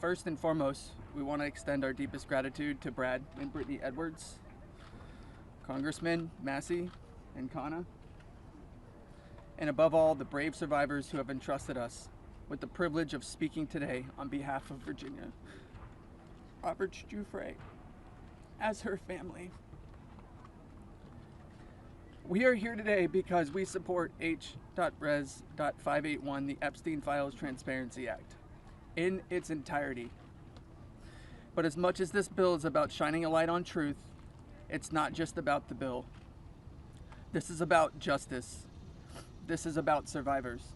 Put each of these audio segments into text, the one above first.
First and foremost, we want to extend our deepest gratitude to Brad and Brittany Edwards, Congressman Massie and Khanna, and above all, the brave survivors who have entrusted us with the privilege of speaking today on behalf of Virginia. Robert Jeffrey, as her family. We are here today because we support H.Res.581, the Epstein Files Transparency Act, in its entirety. But as much as this bill is about shining a light on truth, it's not just about the bill. This is about justice. This is about survivors.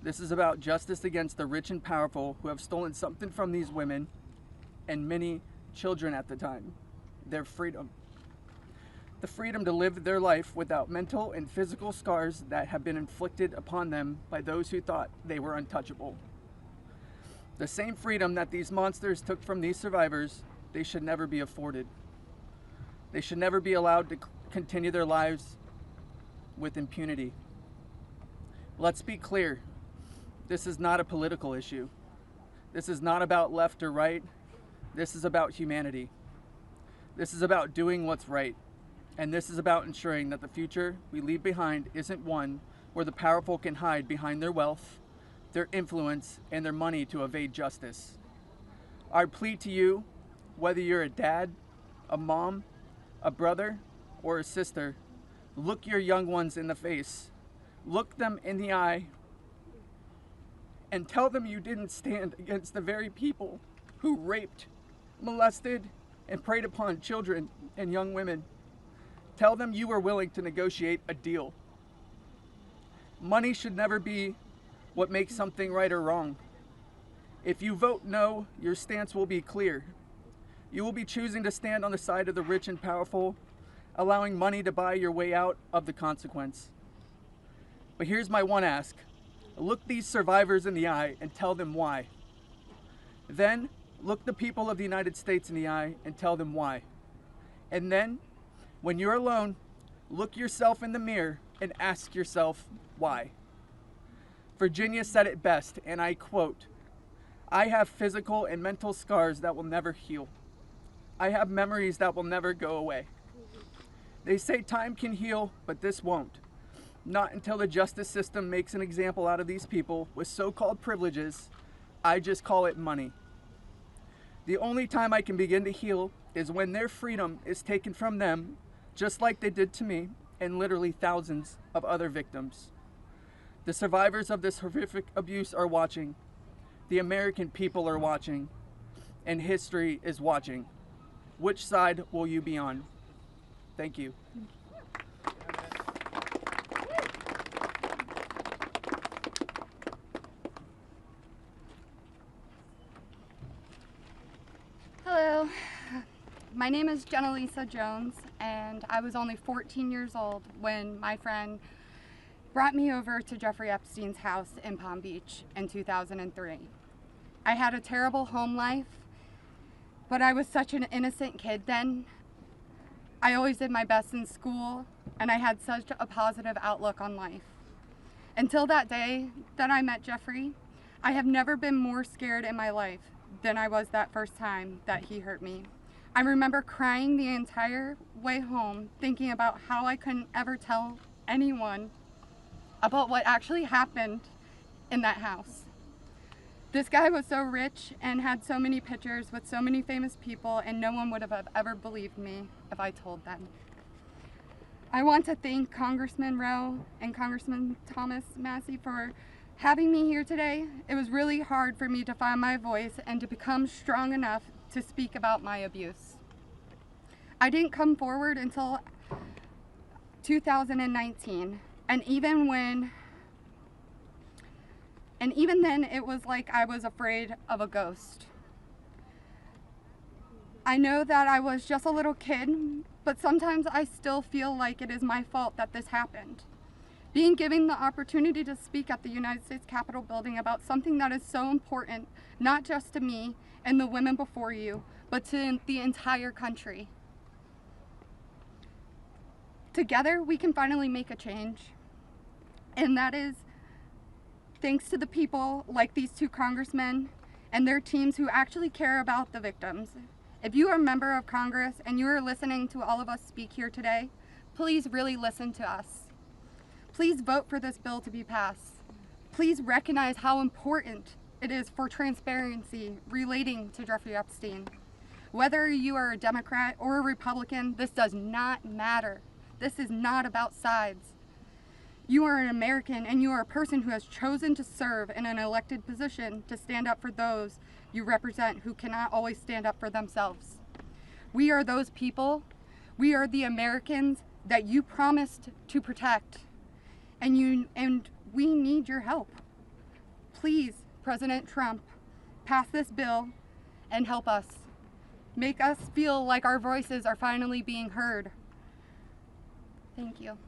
This is about justice against the rich and powerful who have stolen something from these women and many children at the time, their freedom. The freedom to live their life without mental and physical scars that have been inflicted upon them by those who thought they were untouchable. The same freedom that these monsters took from these survivors, they should never be afforded. They should never be allowed to continue their lives with impunity. Let's be clear, this is not a political issue. This is not about left or right. This is about humanity. This is about doing what's right. And this is about ensuring that the future we leave behind isn't one where the powerful can hide behind their wealth, their influence, and their money to evade justice. Our plea to you, whether you're a dad, a mom, a brother, or a sister, look your young ones in the face, look them in the eye, and tell them you didn't stand against the very people who raped, molested, and preyed upon children and young women. Tell them you were willing to negotiate a deal. Money should never be what makes something right or wrong. If you vote no, your stance will be clear. You will be choosing to stand on the side of the rich and powerful, allowing money to buy your way out of the consequence. But here's my one ask. Look these survivors in the eye and tell them why. Then, look the people of the United States in the eye and tell them why. And then, when you're alone, look yourself in the mirror and ask yourself why. Virginia said it best, and I quote, "I have physical and mental scars that will never heal. I have memories that will never go away. They say time can heal, but this won't. Not until the justice system makes an example out of these people with so-called privileges. I just call it money. The only time I can begin to heal is when their freedom is taken from them, just like they did to me and literally thousands of other victims. The survivors of this horrific abuse are watching. The American people are watching. And history is watching. Which side will you be on?" Thank you. Hello, my name is Jenna-Lisa Jones, and I was only 14 years old when my friend brought me over to Jeffrey Epstein's house in Palm Beach in 2003. I had a terrible home life, but I was such an innocent kid then. I always did my best in school, and I had such a positive outlook on life. Until that day that I met Jeffrey, I have never been more scared in my life than I was that first time that he hurt me. I remember crying the entire way home, thinking about how I couldn't ever tell anyone about what actually happened in that house. This guy was so rich and had so many pictures with so many famous people, and no one would have ever believed me if I told them. I want to thank Congressman Rowe and Congressman Thomas Massie for having me here today. It was really hard for me to find my voice and to become strong enough to speak about my abuse. I didn't come forward until 2019, and even then it was like I was afraid of a ghost. I know that I was just a little kid, but sometimes I still feel like it is my fault that this happened. Being given the opportunity to speak at the United States Capitol building about something that is so important, not just to me and the women before you, but to the entire country. Together, we can finally make a change. And that is thanks to the people like these two congressmen and their teams who actually care about the victims. If you are a member of Congress and you are listening to all of us speak here today, please really listen to us. Please vote for this bill to be passed. Please recognize how important it is for transparency relating to Jeffrey Epstein. Whether you are a Democrat or a Republican, this does not matter. This is not about sides. You are an American and you are a person who has chosen to serve in an elected position to stand up for those you represent who cannot always stand up for themselves. We are those people. We are the Americans that you promised to protect, and we need your help. Please, President Trump, pass this bill and help us. Make us feel like our voices are finally being heard. Thank you.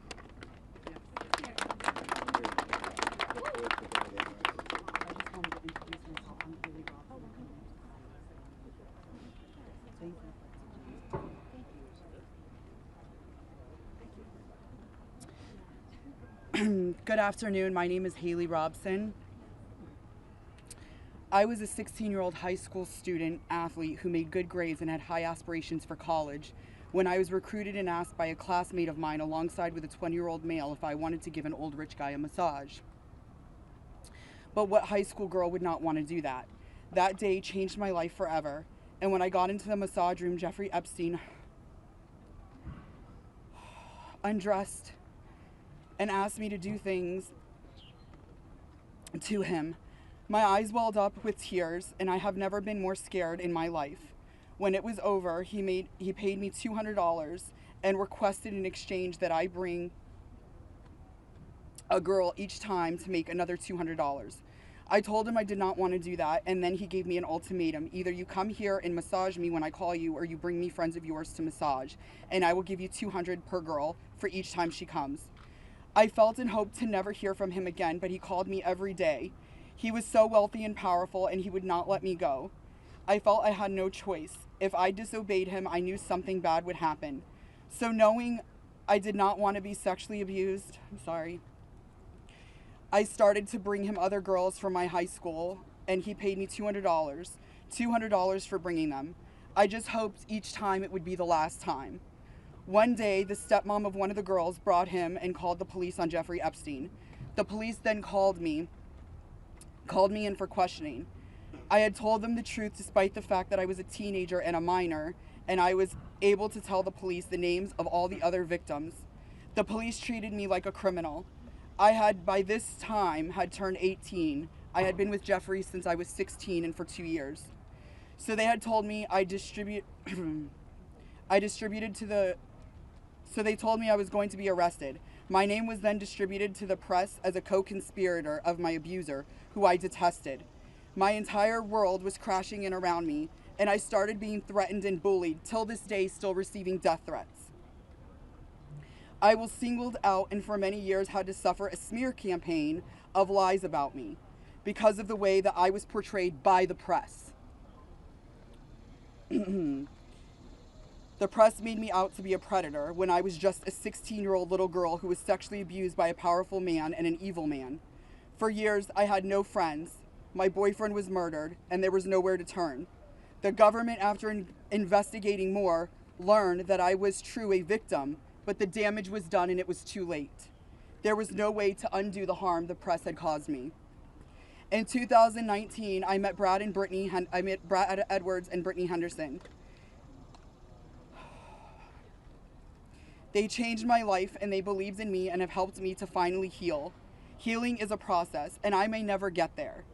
Good afternoon. My name is Haley Robson. I was a 16-year-old high school student athlete who made good grades and had high aspirations for college when I was recruited and asked by a classmate of mine alongside with a 20-year-old male if I wanted to give an old rich guy a massage. But what high school girl would not want to do that? That day changed my life forever. And when I got into the massage room, Jeffrey Epstein undressed and asked me to do things to him. My eyes welled up with tears, and I have never been more scared in my life. When it was over, he paid me $200 and requested in exchange that I bring a girl each time to make another $200. I told him I did not want to do that, and then he gave me an ultimatum. Either you come here and massage me when I call you, or you bring me friends of yours to massage, and I will give you $200 per girl for each time she comes. I felt and hoped to never hear from him again, but he called me every day. He was so wealthy and powerful, and he would not let me go. I felt I had no choice. If I disobeyed him, I knew something bad would happen. So knowing I did not want to be sexually abused, I started to bring him other girls from my high school, and he paid me $200 for bringing them. I just hoped each time it would be the last time. One day, the stepmom of one of the girls brought him and called the police on Jeffrey Epstein. The police then called me in for questioning. I had told them the truth despite the fact that I was a teenager and a minor, and I was able to tell the police the names of all the other victims. The police treated me like a criminal. I had, by this time, had turned 18. I had been with Jeffrey since I was 16 and for 2 years. So they had told me So they told me I was going to be arrested. My name was then distributed to the press as a co-conspirator of my abuser, who I detested. My entire world was crashing in around me, and I started being threatened and bullied, till this day still receiving death threats. I was singled out and for many years had to suffer a smear campaign of lies about me because of the way that I was portrayed by the press. The press made me out to be a predator when I was just a 16-year-old little girl who was sexually abused by a powerful man and an evil man. For years, I had no friends. My boyfriend was murdered, and there was nowhere to turn. The government, after investigating more, learned that I was true a victim, but the damage was done and it was too late. There was no way to undo the harm the press had caused me. In 2019, I met Brad Edwards and Brittany Henderson. They changed my life, and they believed in me and have helped me to finally heal. Healing is a process, and I may never get there.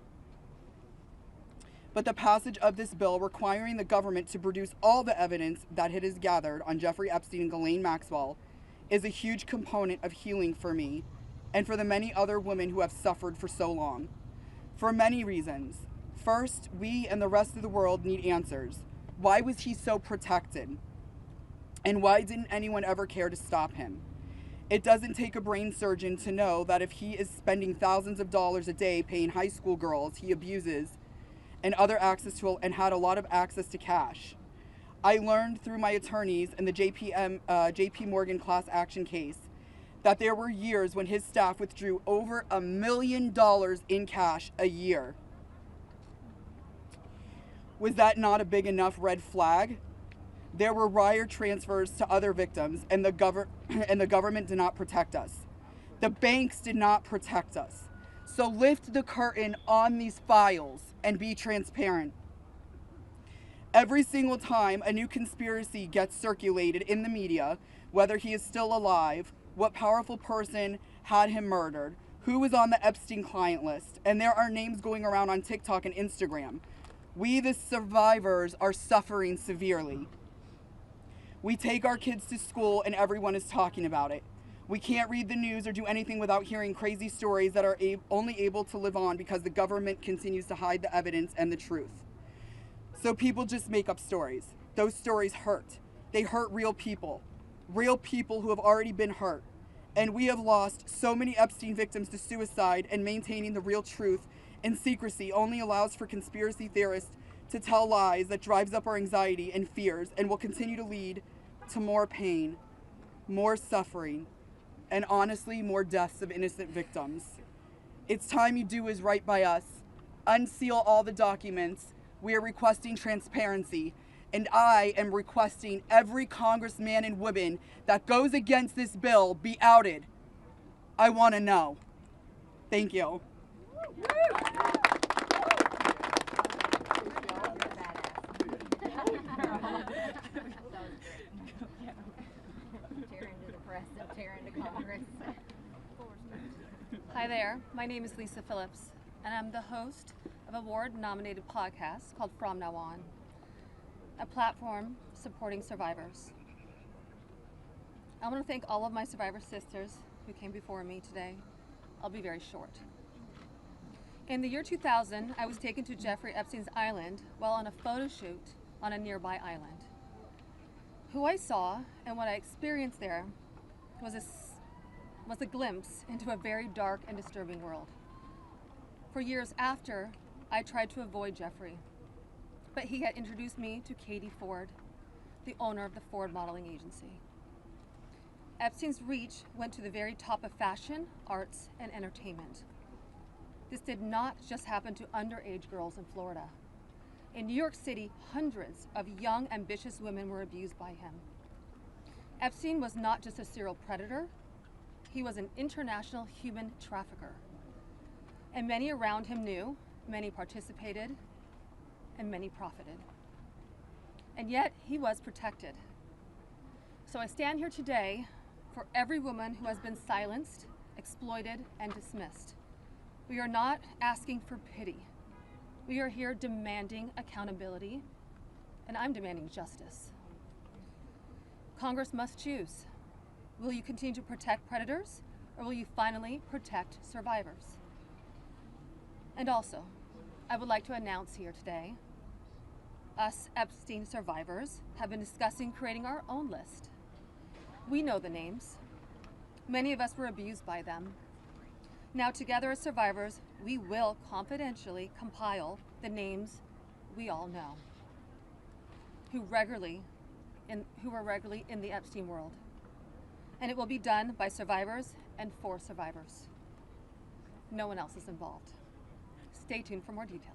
But the passage of this bill requiring the government to produce all the evidence that it has gathered on Jeffrey Epstein and Ghislaine Maxwell is a huge component of healing for me and for the many other women who have suffered for so long. For many reasons. First, we and the rest of the world need answers. Why was he so protected? And why didn't anyone ever care to stop him? It doesn't take a brain surgeon to know that if he is spending thousands of dollars a day paying high school girls he abuses and had a lot of access to cash. I learned through my attorneys in the JP Morgan class action case that there were years when his staff withdrew over $1 million in cash a year Was that not a big enough red flag? There were wire transfers to other victims, and the government did not protect us. The banks did not protect us. So lift the curtain on these files and be transparent. Every single time a new conspiracy gets circulated in the media, whether he is still alive, what powerful person had him murdered, who was on the Epstein client list, and there are names going around on TikTok and Instagram, we, the survivors, are suffering severely. We take our kids to school and everyone is talking about it. We can't read the news or do anything without hearing crazy stories that are only able to live on because the government continues to hide the evidence and the truth. So people just make up stories. Those stories hurt. They hurt real people who have already been hurt. And we have lost so many Epstein victims to suicide, and maintaining the real truth and secrecy only allows for conspiracy theorists to tell lies that drives up our anxiety and fears and will continue to lead to more pain, more suffering, and honestly, more deaths of innocent victims. It's time you do what's right by us. Unseal all the documents. We are requesting transparency, and I am requesting every congressman and woman that goes against this bill be outed. I want to know. Thank you. Hi there, my name is Lisa Phillips, and I'm the host of a award-nominated podcast called From Now On, a platform supporting survivors. I want to thank all of my survivor sisters who came before me today. I'll be very short. In the year 2000, I was taken to Jeffrey Epstein's island while on a photo shoot on a nearby island. Who I saw and what I experienced there was a glimpse into a very dark and disturbing world. For years after, I tried to avoid Jeffrey, but he had introduced me to Katie Ford, the owner of the Ford Modeling Agency. Epstein's reach went to the very top of fashion, arts, and entertainment. This did not just happen to underage girls in Florida. In New York City, hundreds of young, ambitious women were abused by him. Epstein was not just a serial predator, he was an international human trafficker. And many around him knew, many participated, and many profited. And yet, he was protected. So I stand here today for every woman who has been silenced, exploited, and dismissed. We are not asking for pity. We are here demanding accountability, and I'm demanding justice. Congress must choose. Will you continue to protect predators, or will you finally protect survivors? And also, I would like to announce here today, us Epstein survivors have been discussing creating our own list. We know the names. Many of us were abused by them. Now together as survivors, we will confidentially compile the names we all know, who were regularly in the Epstein world. And it will be done by survivors and for survivors. No one else is involved. Stay tuned for more details.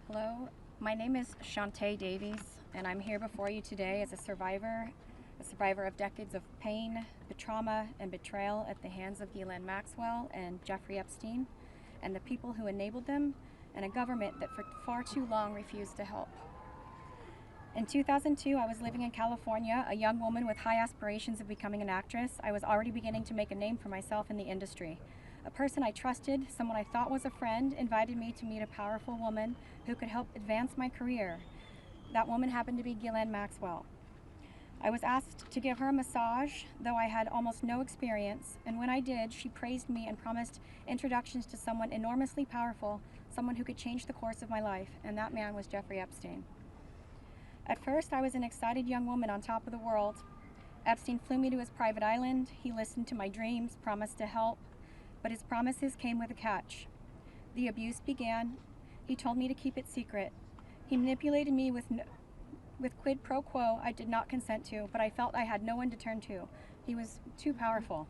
Hello, my name is Shantae Davies, and I'm here before you today as a survivor of decades of pain, trauma, and betrayal at the hands of Ghislaine Maxwell and Jeffrey Epstein, and the people who enabled them, and a government that for far too long refused to help. In 2002, I was living in California, a young woman with high aspirations of becoming an actress. I was already beginning to make a name for myself in the industry. A person I trusted, someone I thought was a friend, invited me to meet a powerful woman who could help advance my career. That woman happened to be Ghislaine Maxwell. I was asked to give her a massage, though I had almost no experience, and when I did, she praised me and promised introductions to someone enormously powerful, someone who could change the course of my life, and that man was Jeffrey Epstein. At first, I was an excited young woman on top of the world. Epstein flew me to his private island. He listened to my dreams, promised to help, but his promises came with a catch. The abuse began. He told me to keep it secret. He manipulated me with with quid pro quo I did not consent to, but I felt I had no one to turn to. He was too powerful.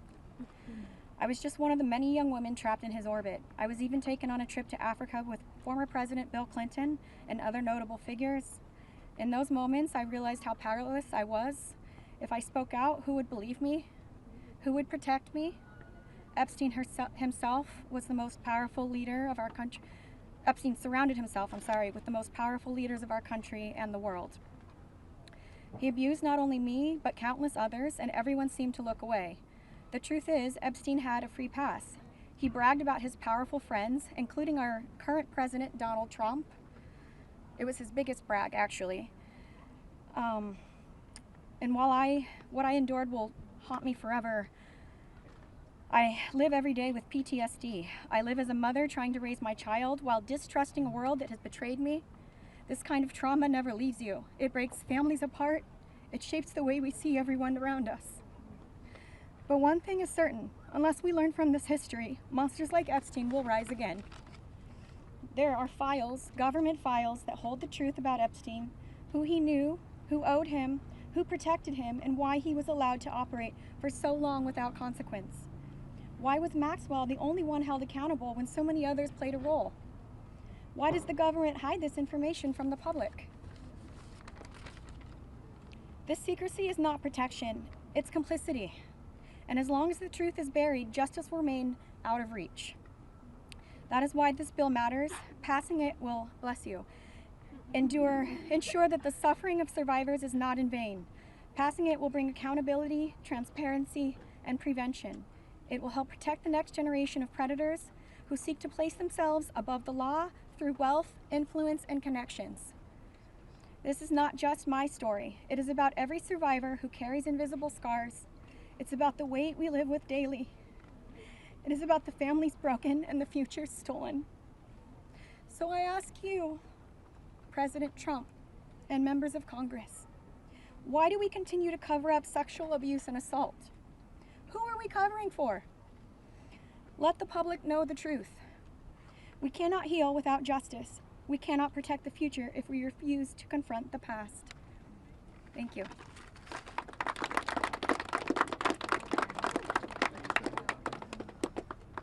I was just one of the many young women trapped in his orbit. I was even taken on a trip to Africa with former President Bill Clinton and other notable figures. In those moments, I realized how powerless I was. If I spoke out, who would believe me? Who would protect me? Epstein himself was the most powerful leader of our country. Epstein surrounded himself, with the most powerful leaders of our country and the world. He abused not only me, but countless others, and everyone seemed to look away. The truth is, Epstein had a free pass. He bragged about his powerful friends, including our current president, Donald Trump. It was his biggest brag, actually. And while what I endured will haunt me forever, I live every day with PTSD. I live as a mother trying to raise my child while distrusting a world that has betrayed me. This kind of trauma never leaves you. It breaks families apart. It shapes the way we see everyone around us. But one thing is certain, unless we learn from this history, monsters like Epstein will rise again. There are files, government files, that hold the truth about Epstein, who he knew, who owed him, who protected him, and why he was allowed to operate for so long without consequence. Why was Maxwell the only one held accountable when so many others played a role? Why does the government hide this information from the public? This secrecy is not protection, it's complicity. And as long as the truth is buried, justice will remain out of reach. That is why this bill matters. Passing it will, bless you, ensure that the suffering of survivors is not in vain. Passing it will bring accountability, transparency, and prevention. It will help protect the next generation of predators who seek to place themselves above the law through wealth, influence, and connections. This is not just my story. It is about every survivor who carries invisible scars. It's about the weight we live with daily. It is about the families broken and the futures stolen. So I ask you, President Trump and members of Congress, why do we continue to cover up sexual abuse and assault? Who are we covering for? Let the public know the truth. We cannot heal without justice. We cannot protect the future if we refuse to confront the past. Thank you.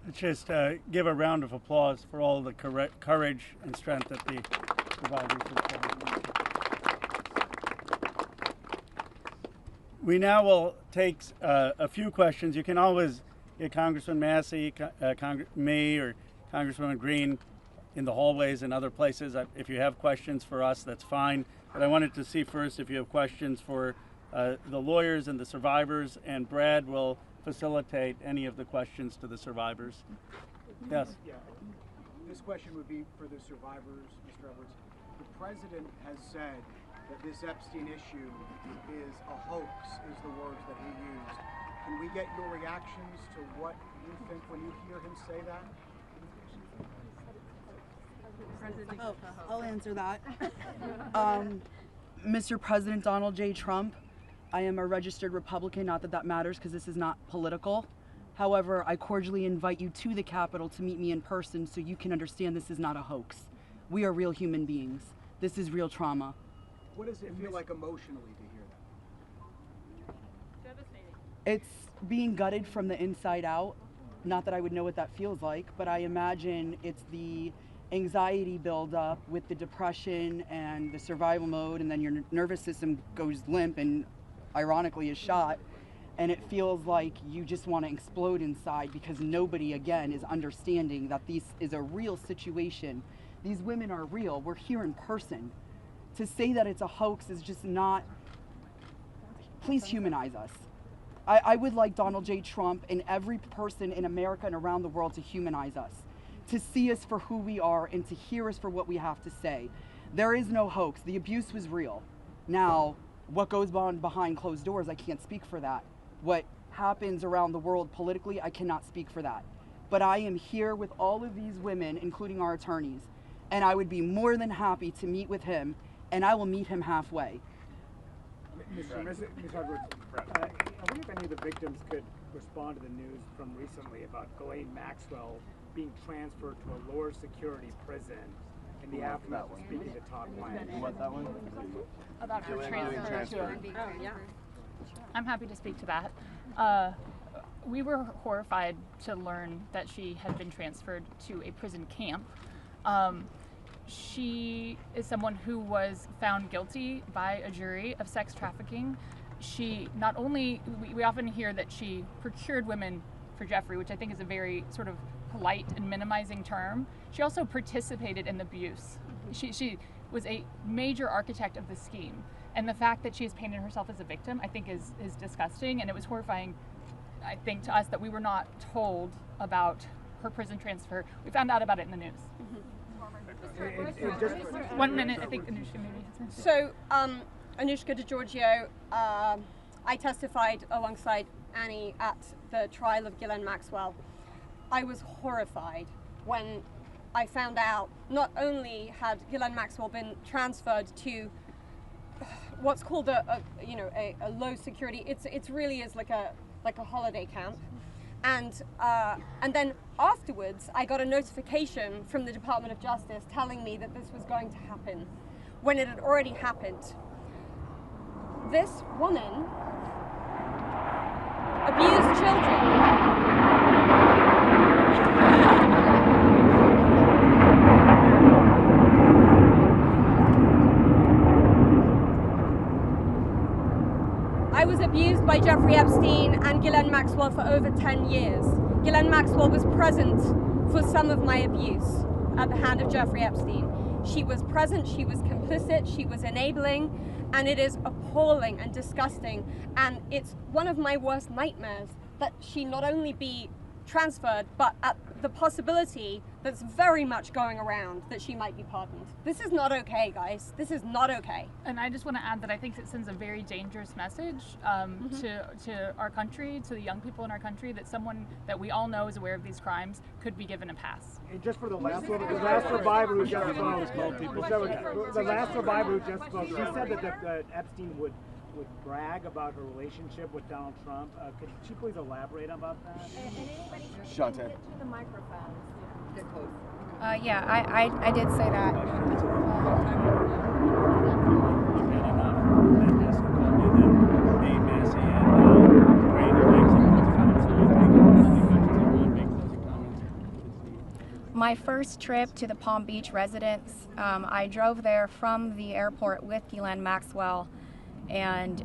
Let's just give a round of applause for all the courage and strength that the survivors have shown. We now will take a few questions. You can always get Congressman Massie, me, or Congresswoman Green in the hallways and other places. If you have questions for us, that's fine. But I wanted to see first if you have questions for the lawyers and the survivors, and Brad will facilitate any of the questions to the survivors. Yes? Yeah. This question would be for the survivors, Mr. Edwards. The president has said that this Epstein issue is a hoax, is the words that he used. Can we get your reactions to what you think when you hear him say that? Oh, I'll answer that. Mr. President Donald J. Trump, I am a registered Republican, not that that matters because this is not political. However, I cordially invite you to the Capitol to meet me in person so you can understand this is not a hoax. We are real human beings. This is real trauma. What does it feel like emotionally to hear that? Devastating. It's being gutted from the inside out. Not that I would know what that feels like, but I imagine it's the anxiety buildup with the depression and the survival mode, and then your nervous system goes limp and ironically is shot, and it feels like you just want to explode inside because nobody, again, is understanding that this is a real situation. These women are real. We're here in person. To say that it's a hoax is just not. Please humanize us. I would like Donald J. Trump and every person in America and around the world to humanize us, to see us for who we are and to hear us for what we have to say. There is no hoax. The abuse was real. Now, what goes on behind closed doors, I can't speak for that. What happens around the world politically, I cannot speak for that. But I am here with all of these women, including our attorneys, and I would be more than happy to meet with him, and I will meet him halfway. Mr. Edwards, I wonder if any of the victims could respond to the news from recently about Ghislaine Maxwell being transferred to a lower security prison in the aftermath of speaking to Todd Blanche. You want that one? About her transfer. Oh, yeah. I'm happy to speak to that. We were horrified to learn that she had been transferred to a prison camp. She is someone who was found guilty by a jury of sex trafficking. She not only, we often hear that she procured women for Jeffrey, which I think is a very sort of polite and minimizing term. She also participated in the abuse. She was a major architect of the scheme. And the fact that she has painted herself as a victim, I think is disgusting. And it was horrifying, I think, to us that we were not told about her prison transfer. We found out about it in the news. 1 minute, I think Anushka maybe has to. So, Anushka DeGiorgio, I testified alongside Annie at the trial of Ghislaine Maxwell. I was horrified when I found out not only had Ghislaine Maxwell been transferred to what's called a low security. It's really is like a holiday camp, and then afterwards I got a notification from the Department of Justice telling me that this was going to happen, when it had already happened. This woman abused children. I was abused by Jeffrey Epstein and Ghislaine Maxwell for over 10 years. Ghislaine Maxwell was present for some of my abuse at the hand of Jeffrey Epstein. She was present, she was complicit, she was enabling, and it is appalling and disgusting. And it's one of my worst nightmares that she not only be transferred, but at the possibility that's very much going around that she might be pardoned. This is not okay, guys. This is not okay. And I just want to add that I think it sends a very dangerous message to our country, to the young people in our country, that someone that we all know is aware of these crimes could be given a pass. And just for the last one, the last survivor who just spoke, the last survivor who just spoke, she said that Epstein would brag about her relationship with Donald Trump. Could she please elaborate about that? Shante. To the microphone. Get close. Yeah, I did say that. My first trip to the Palm Beach residence, I drove there from the airport with Ghislaine Maxwell, and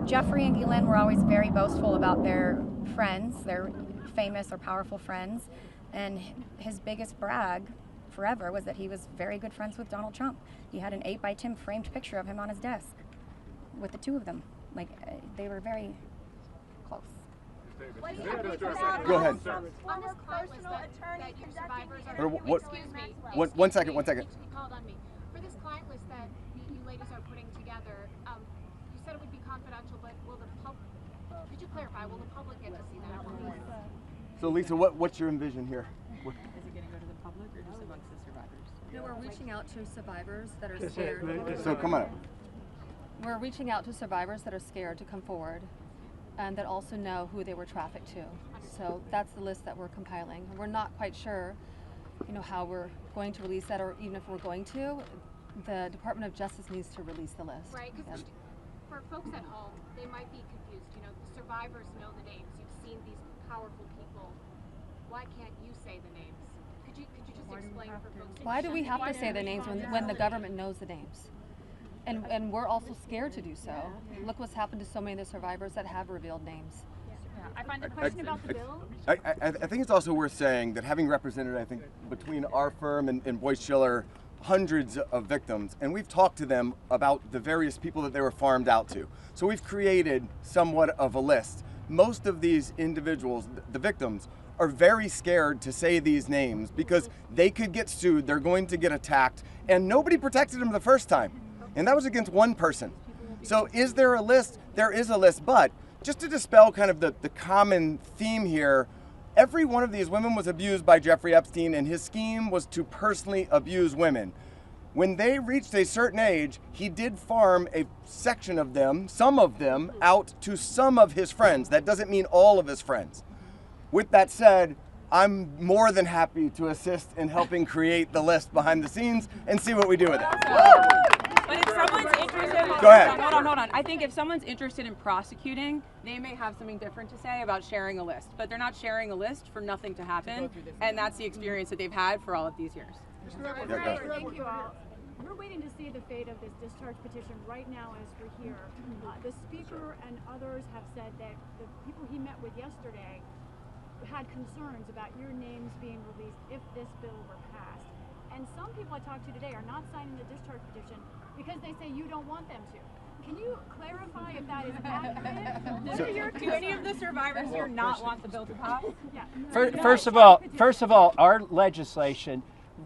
Jeffrey and Ghislaine were always very boastful about their friends, their famous or powerful friends, and his biggest brag forever was that he was very good friends with Donald Trump. He had an 8x10 framed picture of him on his desk with the two of them. Like, they were very close. Go ahead. On this personal attorney, your survivors are. Excuse me. One second. He called on me. For this client list that you ladies are putting together, you said it would be confidential, but will the public? Could you clarify? Will the public get to see that? So Lisa, what's your envision here? Is it going to go to the public or just amongst the survivors? No, we're reaching out to survivors that are scared. So come on. We're reaching out to survivors that are scared to come forward, and that also know who they were trafficked to. So that's the list that we're compiling. We're not quite sure, how we're going to release that, or even if we're going to. The Department of Justice needs to release the list. Right, because for folks at home, they might be confused. The survivors know the names. You've seen these powerful people. Why can't you say the names? Could you just explain for folks? Why do we have to say the names when the government knows the names? And we're also scared to do so. Look what's happened to so many of the survivors that have revealed names. I find the question about the bill. I think it's also worth saying that having represented, I think, between our firm and Boyce Schiller, hundreds of victims, and we've talked to them about the various people that they were farmed out to. So we've created somewhat of a list. Most of these individuals, the victims, are very scared to say these names because they could get sued, they're going to get attacked, and nobody protected them the first time. And that was against one person. So is there a list? There is a list, but just to dispel kind of the common theme here, every one of these women was abused by Jeffrey Epstein, and his scheme was to personally abuse women. When they reached a certain age, he did farm a section of them, some of them, out to some of his friends. That doesn't mean all of his friends. With that said, I'm more than happy to assist in helping create the list behind the scenes and see what we do with it. But if someone's interested, Go ahead. Hold on. I think if someone's interested in prosecuting, they may have something different to say about sharing a list. But they're not sharing a list for nothing to happen, and that's the experience that they've had for all of these years. Thank you all. We're waiting to see the fate of this discharge petition right now as we're here. The speaker and others have said that the people he met with yesterday had concerns about your names being released if this bill were passed. And some people I talked to today are not signing the discharge petition because they say you don't want them to. Can you clarify if that is accurate? What are your Do any of the survivors here not want the bill to pass? Yeah. First of all, our legislation,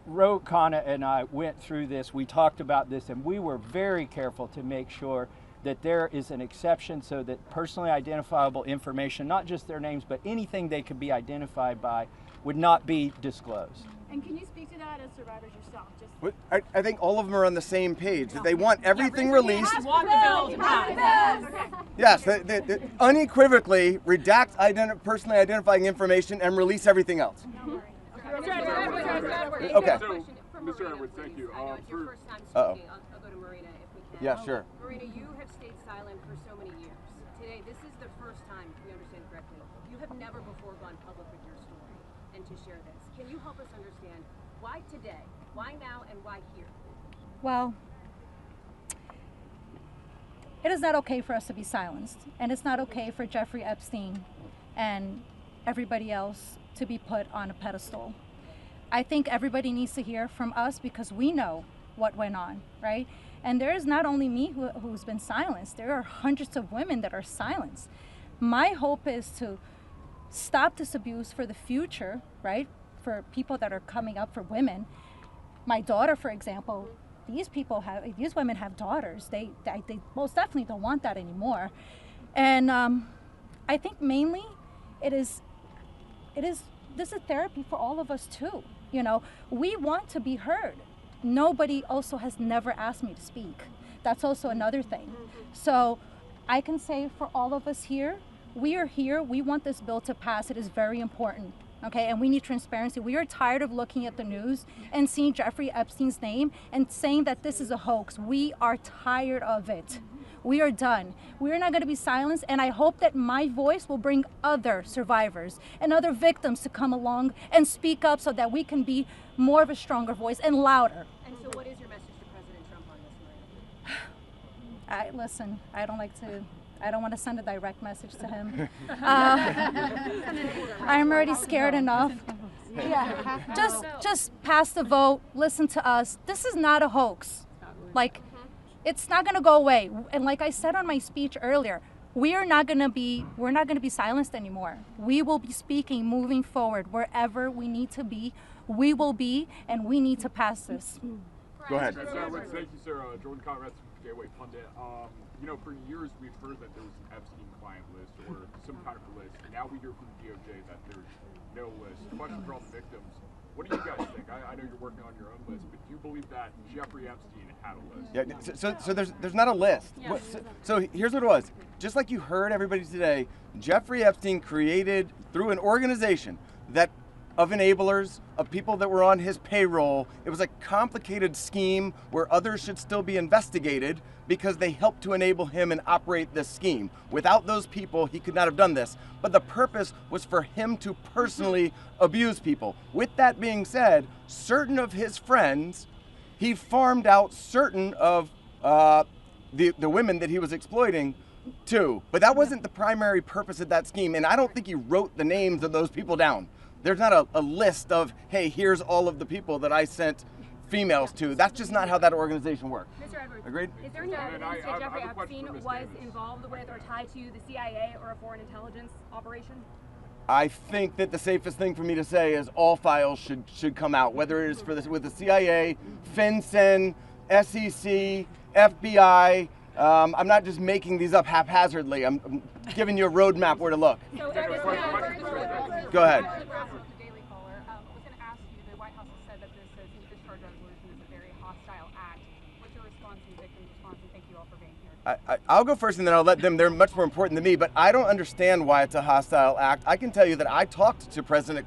Khanna and I went through this, we talked about this, and we were very careful to make sure that there is an exception so that personally identifiable information, not just their names, but anything they could be identified by, would not be disclosed. And can you speak to that as survivors yourself? I think all of them are on the same page. They want everything released. They want the bill to pass. Yes, they unequivocally redact personally identifying information and release everything else. Okay. So, Mr. Edwards, thank you. I know it's your first time speaking. I'll go to Marina if we can. Yeah, sure. Marina, you have stayed silent for so many years. Today, this is the first time, if we understand correctly, you have never before gone public with your story and to share this. Can you help us understand why today, why now, and why here? Well, it is not okay for us to be silenced, and it's not okay for Jeffrey Epstein and everybody else to be put on a pedestal. I think everybody needs to hear from us because we know what went on, right? And there is not only me who's been silenced, there are hundreds of women that are silenced. My hope is to stop this abuse for the future, right? For people that are coming up, for women. My daughter, for example, these women have daughters. They most definitely don't want that anymore. And I think mainly this is therapy for all of us too. You know, we want to be heard. Nobody also has never asked me to speak. That's also another thing. So I can say for all of us here, we are here. We want this bill to pass. It is very important. Okay, and we need transparency. We are tired of looking at the news and seeing Jeffrey Epstein's name and saying that this is a hoax. We are tired of it. We are done. We are not going to be silenced, and I hope that my voice will bring other survivors and other victims to come along and speak up so that we can be more of a stronger voice and louder. And so what is your message to President Trump on this, Marina? Listen, I don't want to send a direct message to him. I'm already scared enough. Yeah, just pass the vote, listen to us. This is not a hoax. Like, it's not going to go away. And like I said on my speech earlier, we're not going to be silenced anymore. We will be speaking moving forward. Wherever we need to be, we will be, and we need to pass this. Go ahead. Thank you, Sarah. Jordan Conrad, Gateway Pundit. You know, for years we've heard that there was an Epstein client list or some kind of list. Now we hear from the DOJ that there's no list. Question for all the victims. What do you guys think? I know you're working on your own list, but do you believe that Jeffrey Epstein had a list? Yeah, so there's not a list. Yeah. So here's what it was. Just like you heard everybody today, Jeffrey Epstein created, through an organization that of enablers, of people that were on his payroll. It was a complicated scheme where others should still be investigated because they helped to enable him and operate this scheme. Without those people, he could not have done this. But the purpose was for him to personally abuse people. With that being said, certain of his friends, he farmed out certain of the women that he was exploiting too. But that wasn't the primary purpose of that scheme. And I don't think he wrote the names of those people down. There's not a list of, hey, here's all of the people that I sent females to. That's just not how that organization works. Mr. Edwards, agreed? Is there any evidence that Jeffrey Epstein was involved with or tied to the CIA or a foreign intelligence operation? I think that the safest thing for me to say is all files should come out, whether it is for this with the CIA, FinCEN, SEC, FBI. I'm not just making these up haphazardly. I'm giving you a roadmap where to look. So go ahead. Daily Caller. I was going to ask you, the White House has said that this discharge resolution is a very hostile act. What's your response to victim's response, and thank you all for being here. I'll go first and then I'll let them. They're much more important than me, but I don't understand why it's a hostile act. I can tell you that I talked to President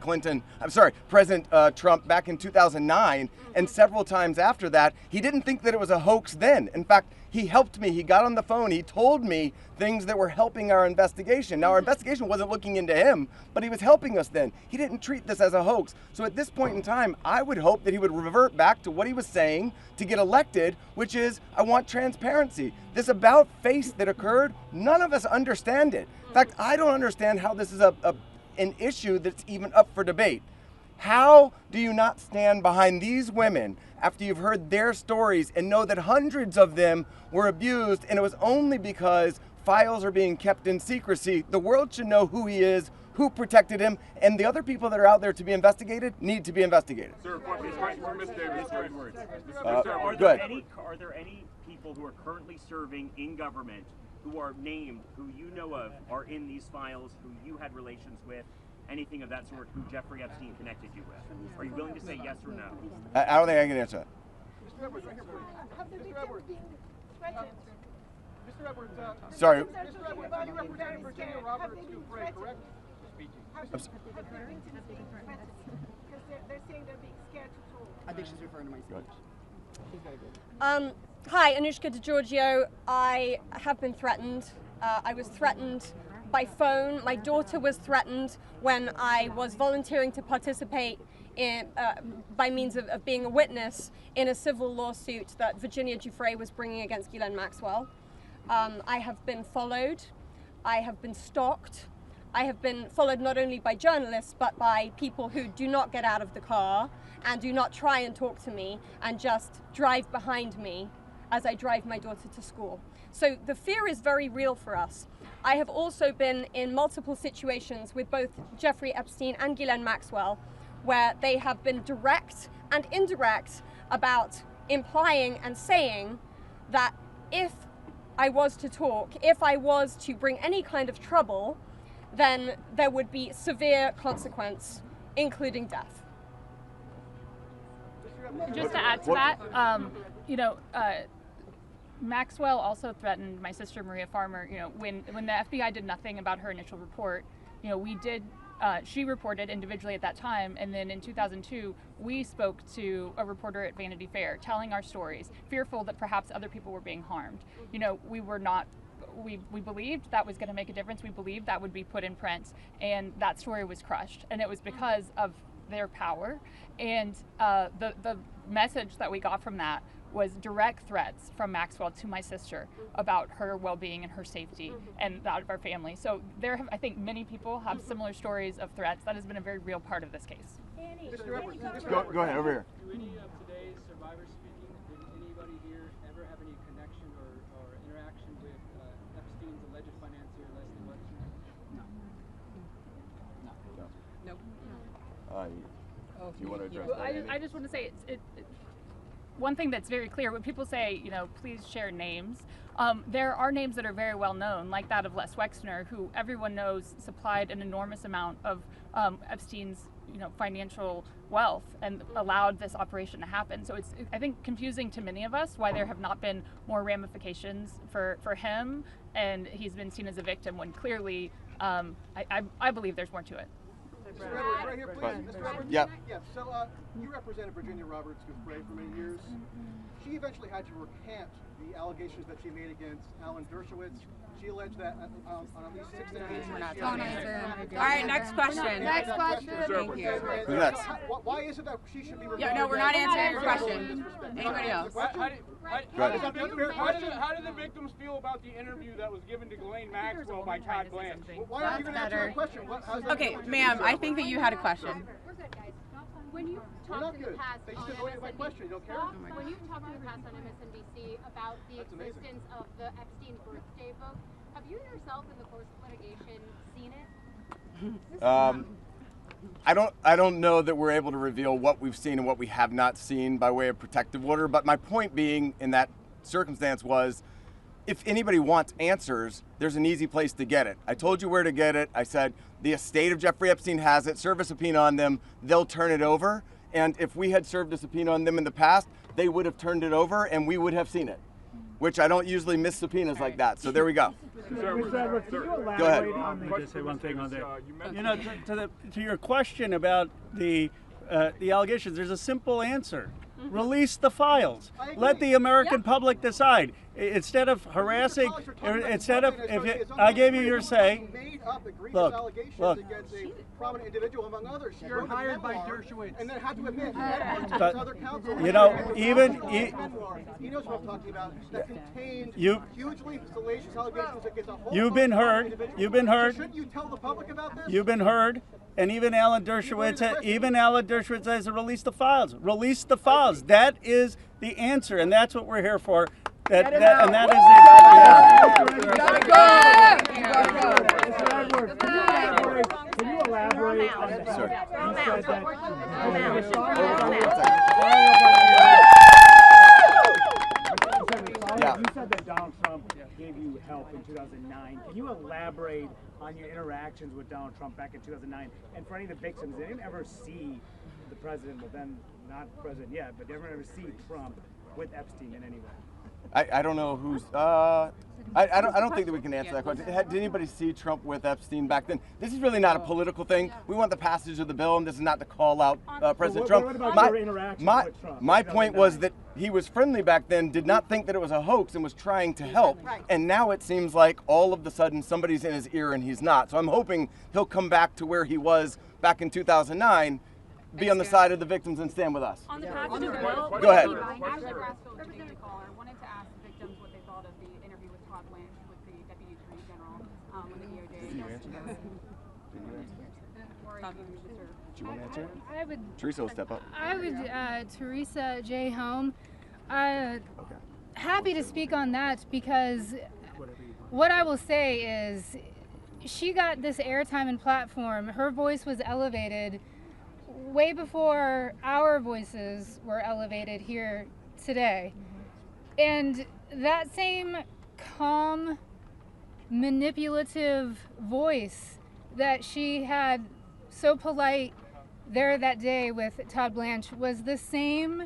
Trump back in 2009, and several times after that, he didn't think that it was a hoax then. In fact, he helped me. He got on the phone. He told me things that were helping our investigation. Now, our investigation wasn't looking into him, but he was helping us then. He didn't treat this as a hoax. So at this point in time, I would hope that he would revert back to what he was saying to get elected, which is, I want transparency. This about face that occurred, none of us understand it. In fact, I don't understand how this is an issue that's even up for debate. How do you not stand behind these women after you've heard their stories and know that hundreds of them were abused, and it was only because files are being kept in secrecy? The world should know who he is, who protected him, and the other people that are out there to be investigated need to be investigated. Sir, question for Ms. Davis. Are there any people who are currently serving in government who are named, who you know of, are in these files, who you had relations with, anything of that sort, who Jeffrey Epstein connected you with? Are you willing to say yes or no? I don't think I can answer that. Mr. Edwards, right here, please. Mr. Edwards. Mr. Edwards, sorry. Mr. Edwards, you represented Virginia Roberts Dufresne, correct? Speaking. Because they're saying they're being scared to talk. I think she's referring to my speech. Hi, Anushka DeGiorgio. I have been threatened. I was threatened by phone. My daughter was threatened when I was volunteering to participate in, by means of being a witness in a civil lawsuit that Virginia Giuffre was bringing against Ghislaine Maxwell. I have been followed. I have been stalked. I have been followed not only by journalists, but by people who do not get out of the car and do not try and talk to me and just drive behind me as I drive my daughter to school. So the fear is very real for us. I have also been in multiple situations with both Jeffrey Epstein and Ghislaine Maxwell where they have been direct and indirect about implying and saying that if I was to talk, if I was to bring any kind of trouble, then there would be severe consequence, including death. Just to add to that, Maxwell also threatened my sister Maria Farmer. When the FBI did nothing about her initial report, we did. She reported individually at that time, and then in 2002, we spoke to a reporter at Vanity Fair, telling our stories, fearful that perhaps other people were being harmed. We were not. We believed that was going to make a difference. We believed that would be put in print, and that story was crushed. And it was because of their power, and the message that we got from that was direct threats from Maxwell to my sister about her well-being and her safety and that of our family. So I think many people have similar stories of threats. That has been a very real part of this case. Go ahead, over here. Do any of today's survivors speaking, did anybody here ever have any connection or interaction with Epstein's alleged financier, Leslie Wexner? No. Do you want to address that? I just want to say one thing that's very clear when people say, please share names. There are names that are very well known, like that of Les Wexner, who everyone knows supplied an enormous amount of Epstein's, financial wealth and allowed this operation to happen. So it's, I think, confusing to many of us why there have not been more ramifications for him, and he's been seen as a victim when clearly, I believe there's more to it. Mr. Edwards, right here, please. Mr. Edwards? Yeah. So you represented Virginia Roberts Dufresne for many years. She eventually had to recant the allegations that she made against Alan Dershowitz. She alleged that on at least 6 occasions. All right, next question. Next question. Thank you. Who's next? Why is it that she should be? Yeah, no, we're not answering your question. Anybody else? How did the victims feel about the interview that was given to Ghislaine Maxwell by Todd Blanche? Why aren't you going to answer my question? Okay, ma'am, I think that you had a question. When you talked in the past on MSNBC, when you talked in the past on MSNBC about the existence of the Epstein birthday book, have you yourself in the course of litigation seen it? I don't know that we're able to reveal what we've seen and what we have not seen by way of protective order, but my point being in that circumstance was, if anybody wants answers, there's an easy place to get it. I told you where to get it. I said the estate of Jeffrey Epstein has it. Serve a subpoena on them. They'll turn it over. And if we had served a subpoena on them in the past, they would have turned it over and we would have seen it. which I don't usually miss subpoenas like that. So there we go. Mr. Edwards, can you elaborate Go ahead. on the, just say one thing on that. You know, to your question about the allegations, there's a simple answer. Release the files. Let the American public decide. Instead of harassing, instead of, I gave you your say. Look, against a prominent individual, among others. You're hired by Dershowitz. And then had to admit, But, other counsel. you know, even he knows what I'm talking about. That contained hugely salacious allegations against a whole. You've been heard. You've been heard. So shouldn't you tell the public about this? You've been heard. And even Alan Dershowitz says to release the files. Release the files. That is the answer, and that's what we're here for. That is the. Can you elaborate on the? You said that Donald Trump gave you help in 2009. Can you elaborate on your interactions with Donald Trump back in 2009? And for any of the victims, they didn't ever see the president, but then not president yet, but they never ever see Trump with Epstein in any way. I don't know who's. I don't think that we can answer that question. Did anybody see Trump with Epstein back then? This is really not a political thing. We want the passage of the bill, and this is not to call out President Trump. What about your interaction with Trump? My point was that he was friendly back then, did not think that it was a hoax, and was trying to help. And now it seems like all of a sudden somebody's in his ear and he's not. So I'm hoping he'll come back to where he was back in 2009, be on the side of the victims and stand with us. On the passage of the bill, go ahead. I wanted to ask the victims what they thought of the interview with Todd Blanche with the Deputy Attorney General when the DOJ. Did you answer? Do you want to answer? I would. Teresa will step up. I would. Teresa J. Home. Happy to speak on that because what I will say is she got this airtime and platform. Her voice was elevated way before our voices were elevated here today. And that same calm, manipulative voice that she had so polite there that day with Todd Blanche was the same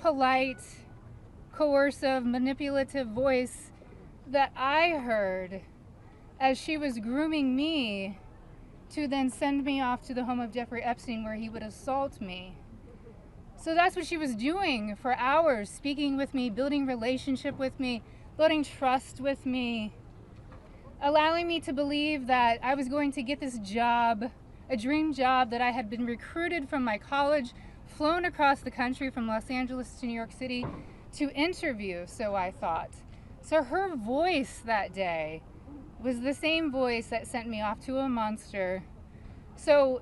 polite, coercive, manipulative voice that I heard as she was grooming me to then send me off to the home of Jeffrey Epstein where he would assault me. So that's what she was doing for hours, speaking with me, building relationship with me, building trust with me, allowing me to believe that I was going to get this job, a dream job that I had been recruited from my college, flown across the country from Los Angeles to New York City to interview, so I thought. So her voice that day was the same voice that sent me off to a monster. So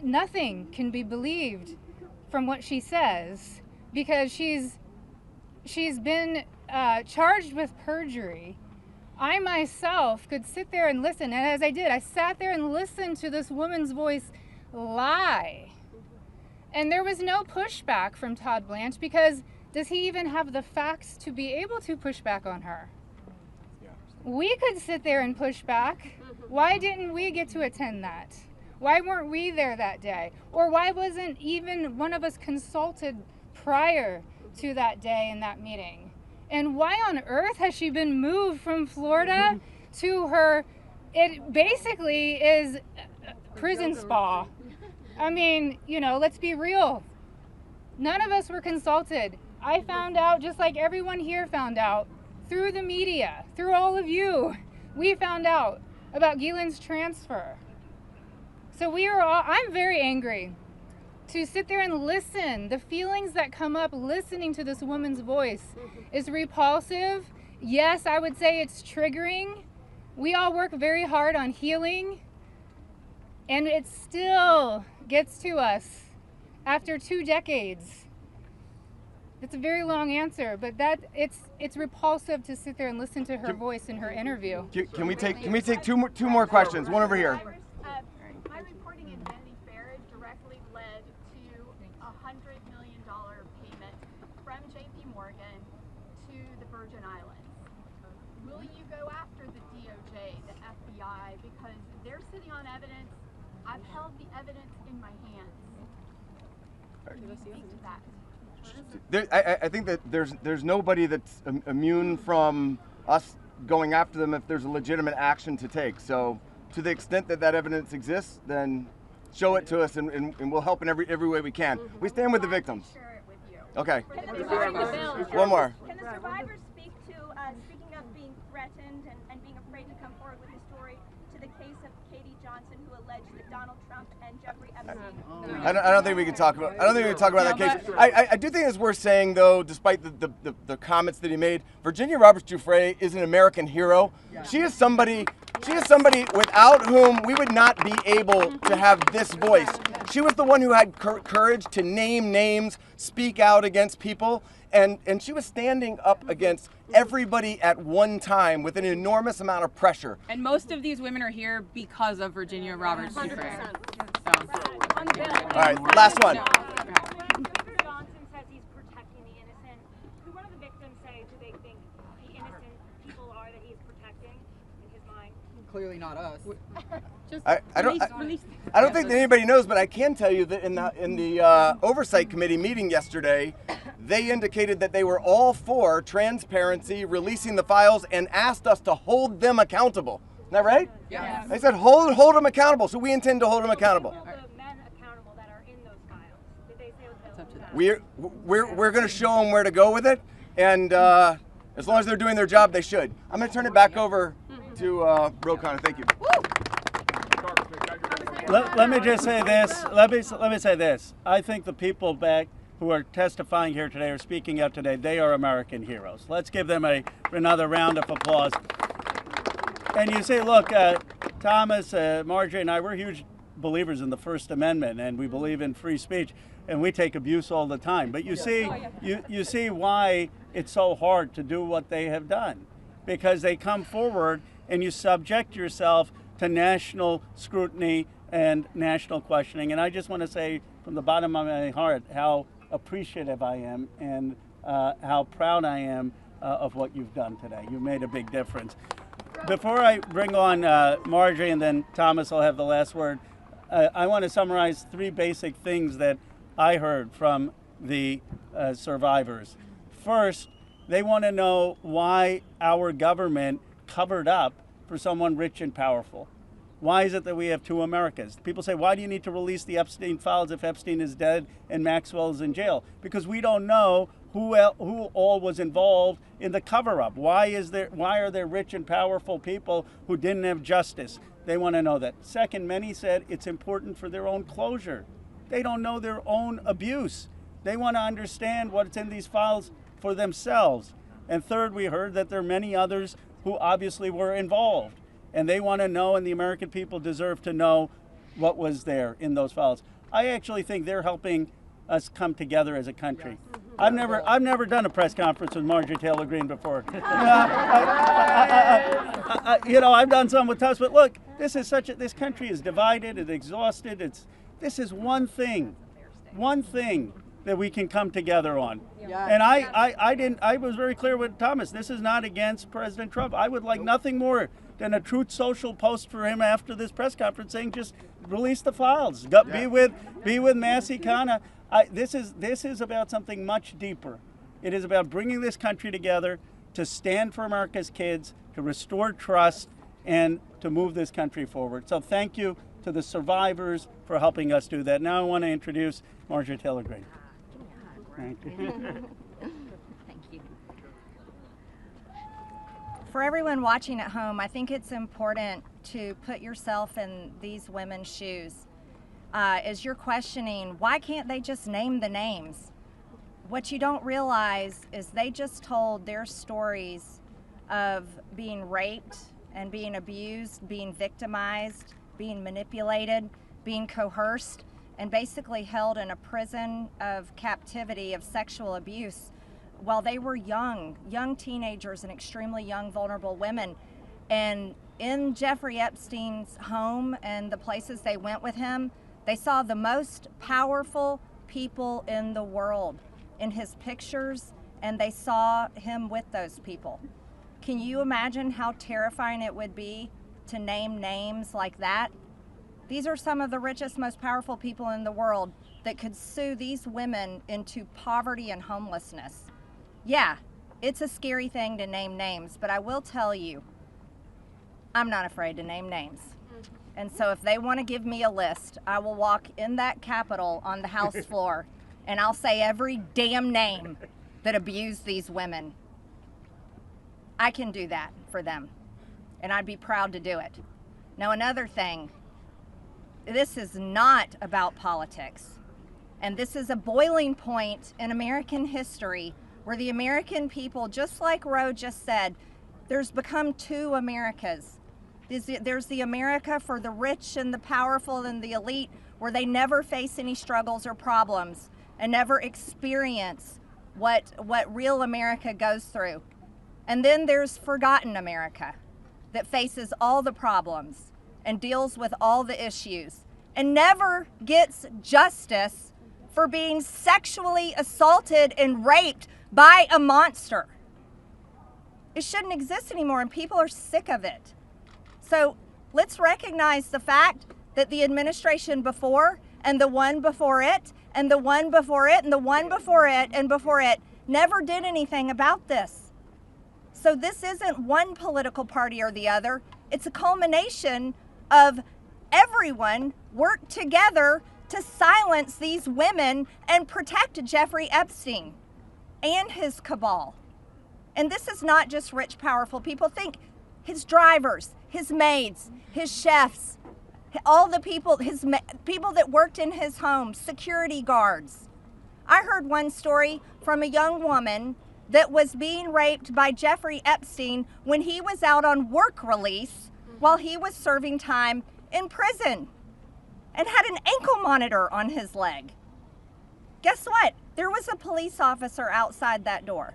nothing can be believed from what she says because she's been charged with perjury. I myself could sit there and listen, and as I did, I sat there and listened to this woman's voice lie. And there was no pushback from Todd Blanche because does he even have the facts to be able to push back on her? We could sit there and push back. Why didn't we get to attend that? Why weren't we there that day? Or why wasn't even one of us consulted prior to that day in that meeting? And why on earth has she been moved from Florida to her, it basically is prison spa. I mean, you know, let's be real. None of us were consulted. I found out just like everyone here found out through the media, through all of you. We found out about Ghislaine's transfer. So I'm very angry to sit there and listen. The feelings that come up listening to this woman's voice is repulsive. Yes, I would say it's triggering. We all work very hard on healing, and it still gets to us after 2 decades. It's a very long answer, but it's repulsive to sit there and listen to her voice in her interview. Can we take two more questions? One over here. My reporting in Vanity Fair directly led to a $100 million payment from J.P. Morgan to the Virgin Islands. Will you go after the DOJ, the FBI, because they're sitting on evidence? I've held the evidence in my hands. Can you speak to that? I think that there's nobody that's immune from us going after them if there's a legitimate action to take. So to the extent that that evidence exists, then show it to us, and we'll help in every way we can. We stand with the victims. Okay. One more. Can the survivors speak to, speaking of being threatened and being afraid to come forward with the story, to the case of Katie Johnson, who alleged that Donald Trump and Jeffrey Epstein... I don't think we can talk about. I don't think we can talk about that case. I do think it's worth saying, though, despite the comments that he made, Virginia Roberts Giuffre is an American hero. She is somebody. She is somebody without whom we would not be able to have this voice. She was the one who had courage to name names, speak out against people, and she was standing up against everybody at one time with an enormous amount of pressure. And most of these women are here because of Virginia Roberts Giuffre. All right, last one. Johnson says he's protecting the innocent. Who one of the victims say do they think the innocent people are that he's protecting in his mind? Clearly not us. I don't think that anybody knows, but I can tell you that in the Oversight Committee meeting yesterday, they indicated that they were all for transparency, releasing the files, and asked us to hold them accountable. Isn't that right? Yeah. They said hold them accountable, so we intend to hold them accountable. We're going to show them where to go with it, and as long as they're doing their job, they should. I'm going to turn it back over to Khanna. Thank you. Let me just say this. Let me say this. I think the people back who are testifying here today or speaking out today, they are American heroes. Let's give them another round of applause. And you say, look, Thomas, Marjorie, and I, we're huge believers in the First Amendment, and we believe in free speech, and we take abuse all the time. But you see, you see why it's so hard to do what they have done, because they come forward and you subject yourself to national scrutiny and national questioning. And I just want to say from the bottom of my heart how appreciative I am and how proud I am of what you've done today. You made a big difference. Before I bring on Marjorie and then Thomas will have the last word, I want to summarize 3 basic things that I heard from the survivors. First, they want to know why our government covered up for someone rich and powerful. Why is it that we have 2 Americas? People say, why do you need to release the Epstein files if Epstein is dead and Maxwell is in jail? Because we don't know who all was involved in the cover-up. Why are there rich and powerful people who didn't have justice? They want to know that. Second, many said it's important for their own closure. They don't know their own abuse. They want to understand what's in these files for themselves. And third, we heard that there are many others who obviously were involved. And they want to know, and the American people deserve to know what was there in those files. I actually think they're helping us come together as a country. I've never done a press conference with Marjorie Taylor Greene before. I've done some with Tubbs, but look, this country is divided, it's exhausted. This is one thing that we can come together on. Yeah. And I was very clear with Thomas. This is not against President Trump. I would like nothing more than a Truth Social post for him after this press conference saying, just release the files. Be with Massie, Khanna. This is about something much deeper. It is about bringing this country together to stand for America's kids, to restore trust, and to move this country forward. So thank you to the survivors for helping us do that. Now I want to introduce Marjorie Taylor Greene. Thank you. Thank you. For everyone watching at home, I think it's important to put yourself in these women's shoes. As you're questioning, why can't they just name the names? What you don't realize is they just told their stories of being raped and being abused, being victimized, being manipulated, being coerced, and basically held in a prison of captivity of sexual abuse while they were young teenagers and extremely young, vulnerable women. And in Jeffrey Epstein's home and the places they went with him, they saw the most powerful people in the world in his pictures, and they saw him with those people. Can you imagine how terrifying it would be to name names like that? These are some of the richest, most powerful people in the world, that could sue these women into poverty and homelessness. Yeah, it's a scary thing to name names, but I will tell you, I'm not afraid to name names. And so if they want to give me a list, I will walk in that Capitol on the House floor and I'll say every damn name that abused these women. I can do that for them, and I'd be proud to do it. Now, another thing, this is not about politics, and this is a boiling point in American history where the American people, just like Roe just said, there's become two Americas. There's the America for the rich and the powerful and the elite, where they never face any struggles or problems and never experience what real America goes through. And then there's forgotten America that faces all the problems and deals with all the issues and never gets justice for being sexually assaulted and raped by a monster. It shouldn't exist anymore, and people are sick of it. So let's recognize the fact that the administration before and the one before it and the one before it and the one before it and before it never did anything about this. So this isn't one political party or the other. It's a culmination of everyone worked together to silence these women and protect Jeffrey Epstein and his cabal. And this is not just rich, powerful people. Think his drivers, his maids, his chefs, all the people, people that worked in his home, security guards. I heard one story from a young woman that was being raped by Jeffrey Epstein when he was out on work release while he was serving time in prison and had an ankle monitor on his leg. Guess what? There was a police officer outside that door.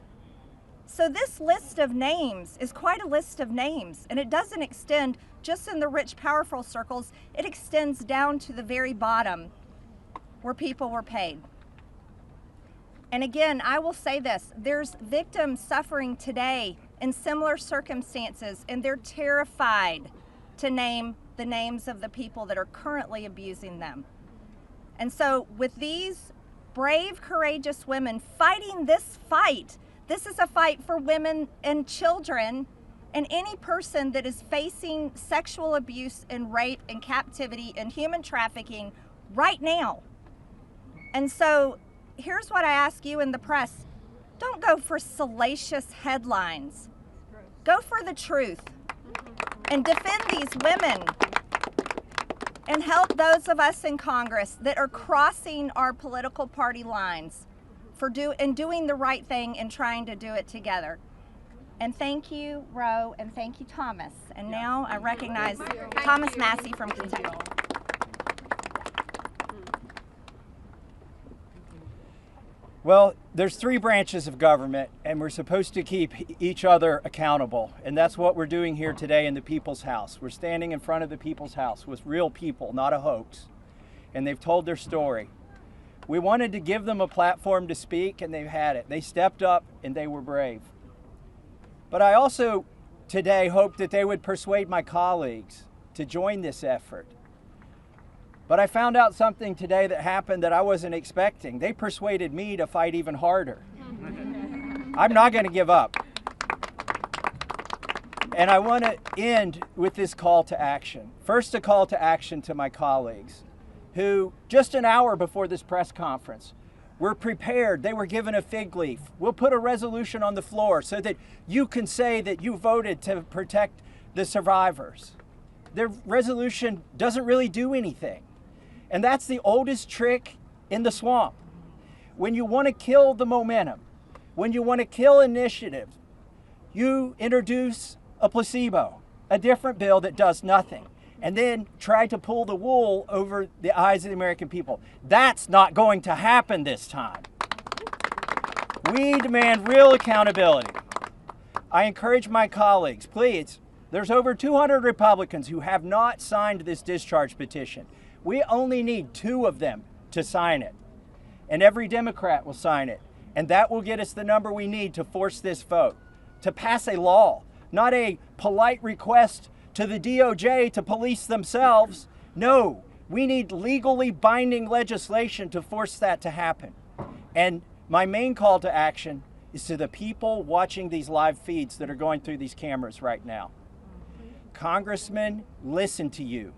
So this list of names is quite a list of names, and it doesn't extend just in the rich, powerful circles. It extends down to the very bottom where people were paid. And again, I will say this, there's victims suffering today in similar circumstances, and they're terrified to name the names of the people that are currently abusing them. And so with these brave, courageous women fighting this fight, this is a fight for women and children and any person that is facing sexual abuse and rape and captivity and human trafficking right now. And so here's what I ask you in the press. Don't go for salacious headlines. Go for the truth and defend these women and help those of us in Congress that are crossing our political party lines for doing the right thing and trying to do it together. And thank you, Roe, and thank you, Thomas. And now I recognize Thomas Massie from Kentucky. Well, there's three branches of government, and we're supposed to keep each other accountable. And that's what we're doing here today in the People's House. We're standing in front of the People's House with real people, not a hoax. And they've told their story. We wanted to give them a platform to speak, and they've had it. They stepped up, and they were brave. But I also today hope that they would persuade my colleagues to join this effort. But I found out something today that happened that I wasn't expecting. They persuaded me to fight even harder. I'm not going to give up. And I want to end with this call to action. First, a call to action to my colleagues who, just an hour before this press conference, were prepared. They were given a fig leaf. We'll put a resolution on the floor so that you can say that you voted to protect the survivors. Their resolution doesn't really do anything. And that's the oldest trick in the swamp. When you want to kill the momentum, when you want to kill initiative, you introduce a placebo, a different bill that does nothing, and then try to pull the wool over the eyes of the American people. That's not going to happen this time. We demand real accountability. I encourage my colleagues, please, there's over 200 Republicans who have not signed this discharge petition. We only need 2 of them to sign it, and every Democrat will sign it, and that will get us the number we need to force this vote, to pass a law, not a polite request to the DOJ to police themselves. No, We need legally binding legislation to force that to happen. And my main call to action is to the people watching these live feeds that are going through these cameras right now. Congressmen, listen to you.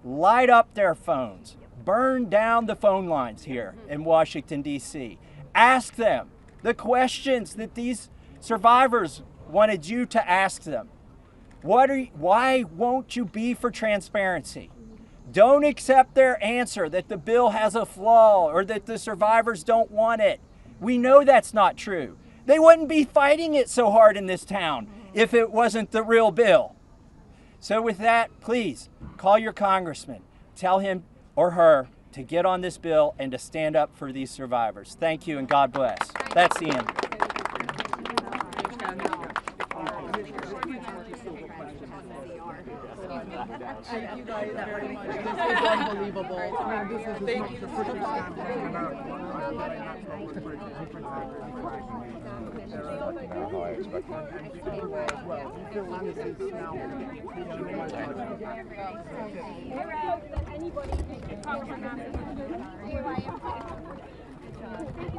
Light up their phones. Burn down the phone lines here in Washington, D.C. Ask them the questions that these survivors wanted you to ask them. Why won't you be for transparency? Don't accept their answer that the bill has a flaw or that the survivors don't want it. We know that's not true. They wouldn't be fighting it so hard in this town if it wasn't the real bill. So with that, please call your congressman. Tell him or her to get on this bill and to stand up for these survivors. Thank you and God bless. That's the end. Thank you guys very much. This is unbelievable. Thank you.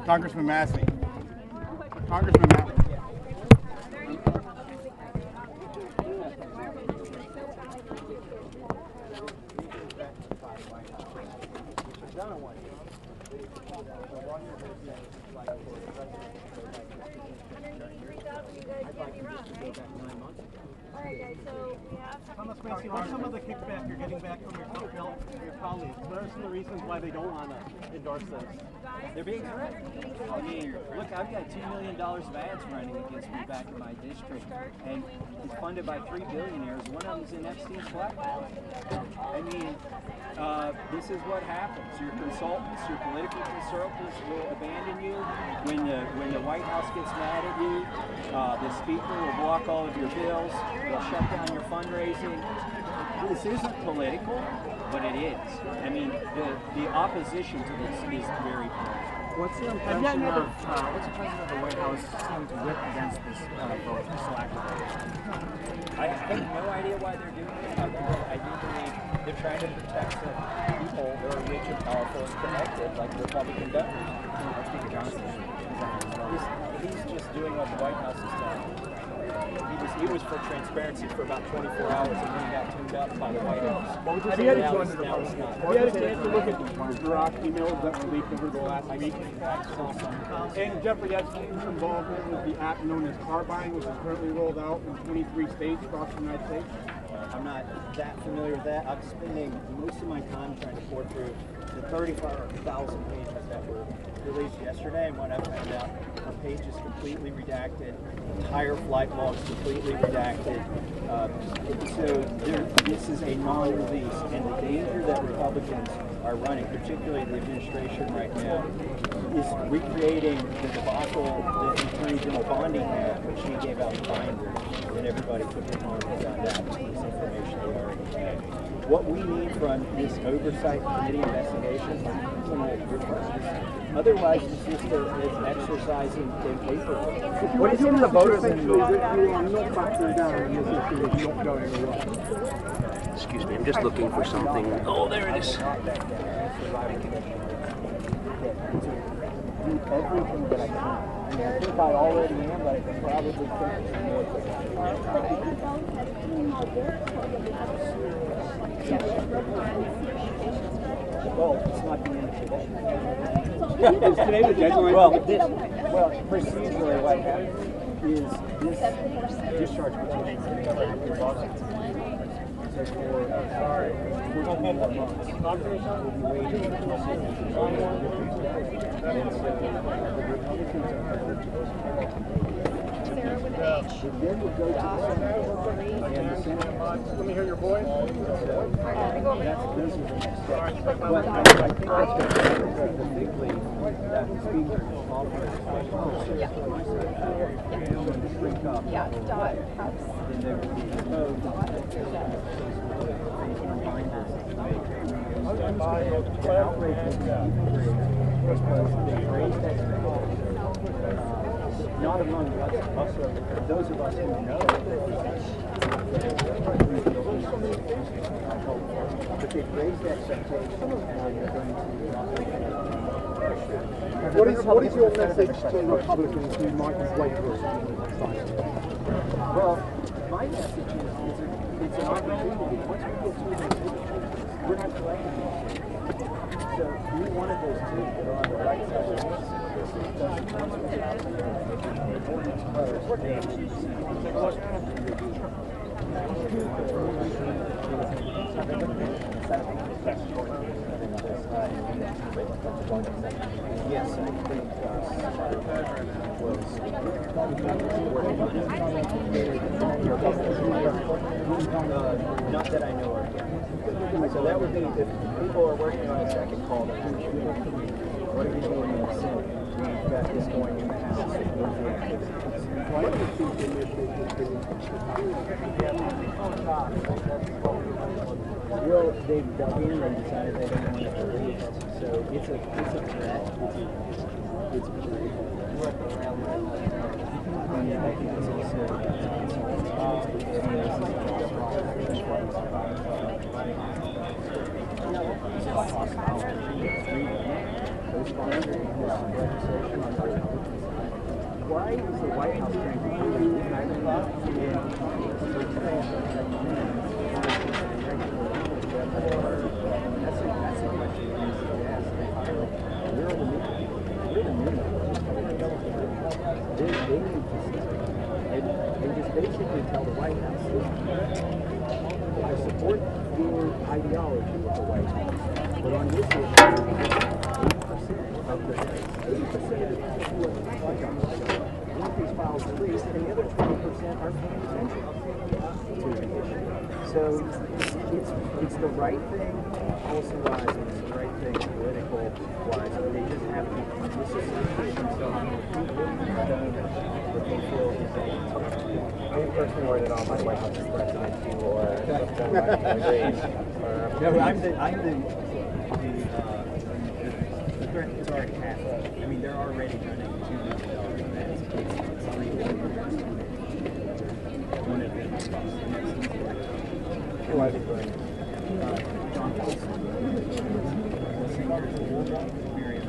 Congressman Massie. Congressman Massie. Massie, what's some of the kickback you're getting back from your colleagues? What are some of the reasons why they don't want to endorse this? They're being threatened. I mean, look, I've got $2 million of ads running against me back in my district, and it's funded by 3 billionaires. One of them's in Epstein's blackmail. I mean, this is what happens. Your consultants, your political consultants will abandon you. When the White House gets mad at you, the speaker will block all of your bills. They'll shut down your fundraising. This isn't political, but it is. I mean, the opposition to this is very political. What's the impression of the White House seemed to whip against this vote so actively? I have no idea why they're doing it. I do believe they're trying to protect the people that are rich and powerful and connected, like Republican donors. Speaker Johnson, he's just doing what the White House has done. He was for transparency for about 24 hours and then he got tuned up by the White House. Have you had a chance to look at the Iraq emails that were leaked over the last week? And Jeffrey Epstein's involvement with the app known as car buying, which is currently rolled out in 23 states across the United States? I'm not that familiar with that. I'm spending most of my time trying to pour through the 35,000 pages that were released yesterday, and when I found out our page is completely redacted, entire flight logs completely redacted. So this is a non-release, and the danger that Republicans are running, particularly the administration right now, is recreating the debacle that Attorney General Bondi had when she gave out the binders and everybody took it home and found out this information they already had. What we need from this oversight committee investigation is implement your plans. Otherwise, it's just an exercise in paperwork. What do you think the voters in you are not backing down and this issue is not going away? Excuse me, I'm just looking for something. Oh, there it is. Do everything that I can. I mean, I think I already am, but I can probably think some more things. Well, it's not the end of today. Is today the deadline? Well, procedurally what happens is this discharge petition so for 14 more months, we'll be waiting until and so the Republicans are then we'll go to the Senate. And the Senate. Let me hear your voice. Those are the next steps. But I think that's going to happen the big league that the speaker offers for my side. When the free cop then there will be the outrage because they raised expectations. not among those of us who know but they've raised expectations and they're going to What is your message to Republicans who might be wavering on the side? Well, my message is it's an opportunity. Once we get through those issues, we're not collecting them. So you're one of those two that are on the right side of the Yes, I think not that I know of yet. So that would be if people are working on a second call that what are you doing in the Senate? We've got this going in the House. Well, they've dug in and decided they don't want it released. So it's a threat. It's a threat. And I think it's also why is the White House trying to do this? That's a question you should ask. We're the new. They need to see and just basically tell the White House, I support your ideology with the White House, but on this issue, 8% of the people want these files released, and the other 20% aren't paying attention to the issue. So it's the right thing policy-wise, and it's the right thing political-wise, but they just have to disassociate themselves from what they feel is a Are you personally worried at all about White House president or No, I'm the threat is already happened. I mean, they're already running $2 million events. It's one of them. who are they doing? John Wilson, the singer, Miriam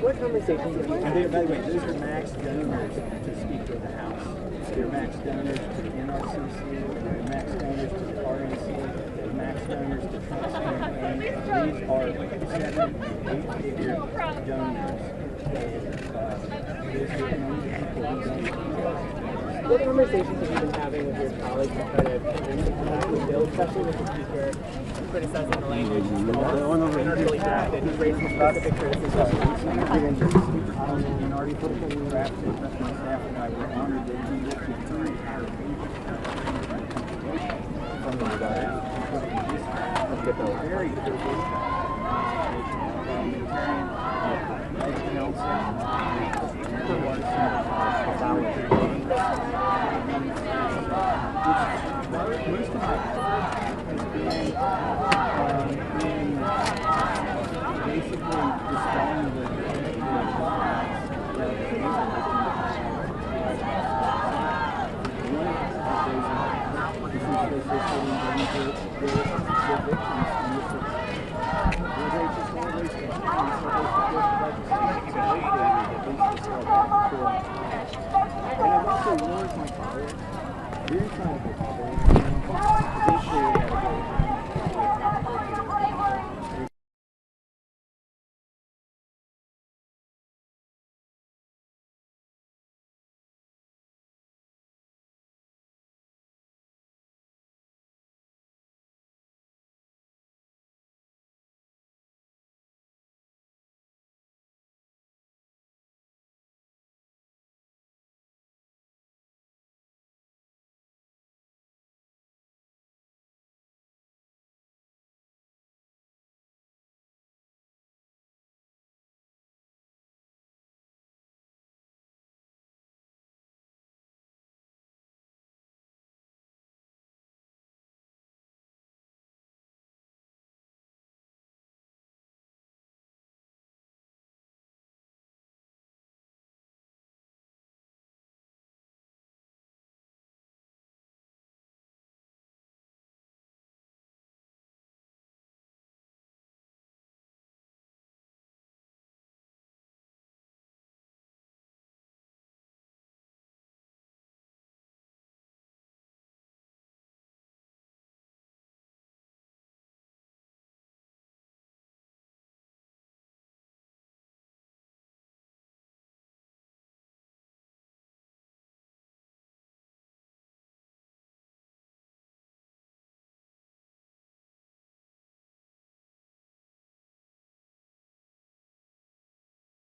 What conversations have you and had? by the way, those are max donors to Speaker of the House. They're max donors to the NRCC, they're max donors to the RNC, they're max donors to Trump's campaign. These are 7- and 8-figure donors. What conversations have you been having with your colleagues to try to bring the bill, especially with the speaker criticizing the language? Inartfully drafted. He's raising specific criticisms. Minority political drafted, my staff and I were honored that he looked at 3 entire pages from the very most of my effort has been in basically dispelling the and I've also warned my colleagues, we're trying to get